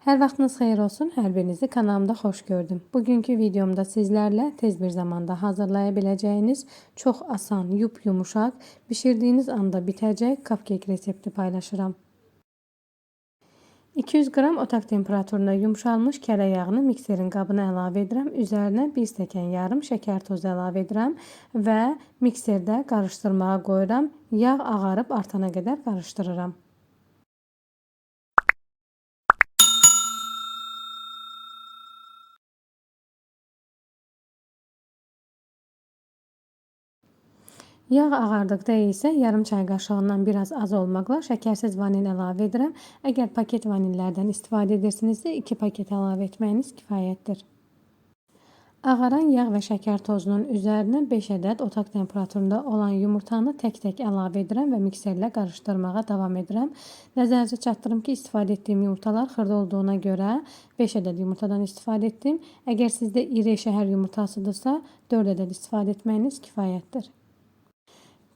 Hər vaxtınız xeyir olsun, hər birinizi kanalımda xoş gördüm. Bugünkü videomda sizlərlə tez bir zamanda hazırlaya biləcəyiniz çox asan, yumuşaq, bişirdiyiniz anda bitəcək cupcake resepti paylaşıram. 200 qram otaq temperaturunda yumşalmış kərə yağını mikserin qabına əlavə edirəm. Üzərinə 1 stəkan yarım şəkər tozu əlavə edirəm və mikserdə qarışdırmağa qoyuram. Yağ ağarıb artana qədər qarışdırıram. Yağ ağardıqda isə yarım çay qaşığından biraz az olmaqla şəkərsiz vanil əlavə edirəm. Əgər paket vanillərdən istifadə edirsinizsə 2 paket əlavə etməyiniz kifayətdir. Ağaran yağ və şəkər tozunun üzərinə 5 ədəd otaq temperaturunda olan yumurtanı tək-tək əlavə edirəm və mikserlə qarışdırmağa davam edirəm. Nəzərinizə çatdırım ki, istifadə etdiyim yumurtalar xırda olduğuna görə 5 ədəd yumurtadan istifadə etdim. Əgər sizdə iri şəhər yumurtasıdırsa 4 ədəd istifadə etməyiniz kifayətdir.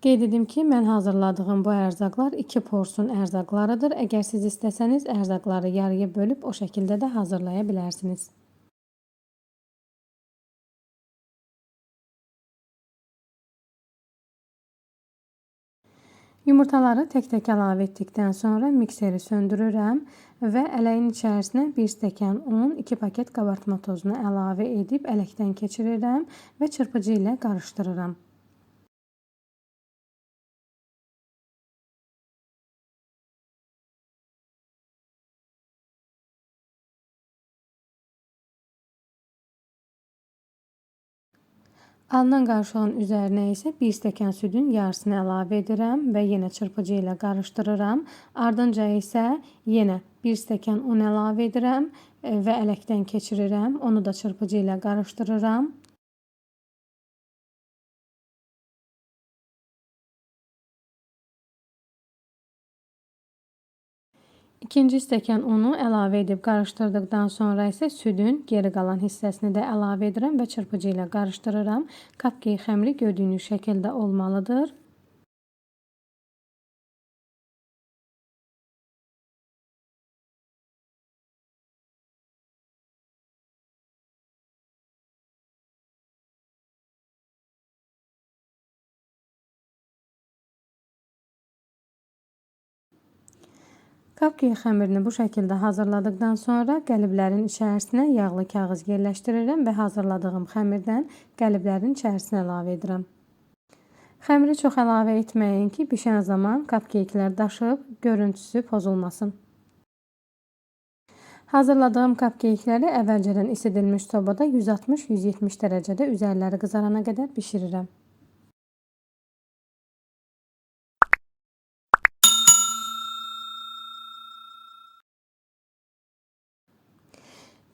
Qeyd edim ki, mən hazırladığım bu ərzaqlar 2 porsiyon ərzaqlarıdır. Əgər siz istəsəniz ərzaqları yarıya bölüb o şəkildə də hazırlaya bilərsiniz. Yumurtaları tək-tək əlavə etdikdən sonra mikseri söndürürəm və ələyin içərisinə 1 stəkan un, 2 paket qabartma tozunu əlavə edib ələkdən keçirirəm və çırpıcı ilə qarışdırıram. Alınan qarışığın üzərinə isə 1 stəkan südün yarısını əlavə edirəm və yenə çırpıcı ilə qarışdırıram. Ardınca isə yenə 1 stəkan un əlavə edirəm və ələkdən keçirirəm. Onu da çırpıcı ilə qarışdırıram. İkinci stəkan unu əlavə edib qarışdırdıqdan sonra isə südün geri qalan hissəsini də əlavə edirəm və çırpıcı ilə qarışdırıram. Cupcake xəmiri gördüyünüz şəkildə olmalıdır. Cupcake xəmirini bu şəkildə hazırladıqdan sonra qəliblərin içərisinə yağlı kağız yerləşdirirəm və hazırladığım xəmirdən qəliblərin içərisinə əlavə edirəm. Xəmiri çox əlavə etməyin ki, bişən zaman cupcake'lər daşıb, görüntüsü pozulmasın. Hazırladığım cupcake'ləri əvvəlcədən isidilmiş sobada 160-170 dərəcədə üzərləri qızarana qədər bişirirəm.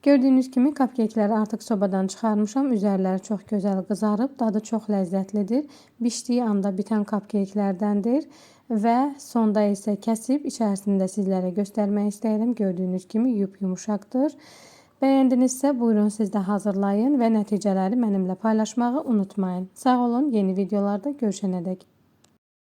Gördüyünüz kimi cupcake'ləri artıq sobadan çıxarmışam. Üzərləri çox gözəl qızarıb, dadı çox ləzzətlidir. Bişdiyi anda bitən cupcake'lərdəndir və sonda isə kəsib içərisində sizlərə göstərmək istəyirəm. Gördüyünüz kimi yumuşaqdır. Bəyəndinizsə buyurun siz də hazırlayın və nəticələri mənimlə paylaşmağı unutmayın. Sağ olun, yeni videolarda görüşənədək.